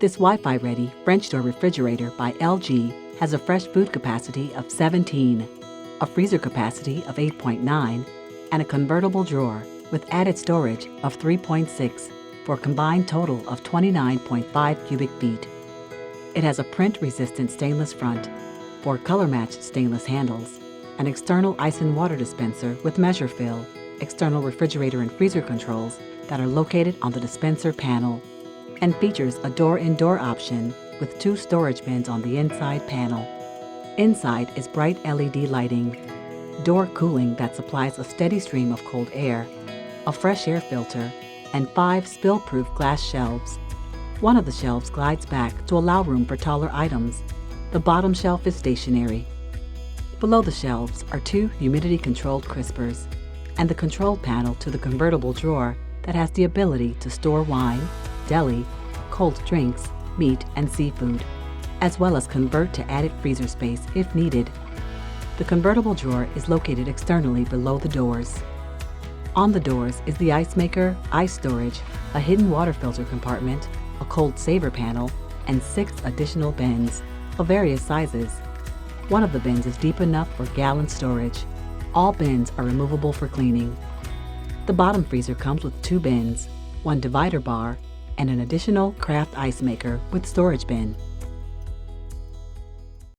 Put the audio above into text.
This Wi-Fi ready French door refrigerator by LG has a fresh food capacity of 17, a freezer capacity of 8.9, and a convertible drawer with added storage of 3.6 for a combined total of 29.5 cubic feet. It has a print-resistant stainless front, 4 color-matched stainless handles, an external ice and water dispenser with measure fill, external refrigerator and freezer controls that are located on the dispenser panel, and features a door-in-door option with 2 storage bins on the inside panel. Inside is bright LED lighting, door cooling that supplies a steady stream of cold air, a fresh air filter, and 5 spill-proof glass shelves. One of the shelves glides back to allow room for taller items. The bottom shelf is stationary. Below the shelves are 2 humidity-controlled crispers and the control panel to the convertible drawer that has the ability to store wine, deli, cold drinks, meat, and seafood, as well as convert to added freezer space if needed. The convertible drawer is located externally below the doors. On the doors is the ice maker, ice storage, a hidden water filter compartment, a cold saver panel, and 6 additional bins of various sizes. One of the bins is deep enough for gallon storage. All bins are removable for cleaning. The bottom freezer comes with 2 bins, 1 divider bar, and an additional craft ice maker with storage bin.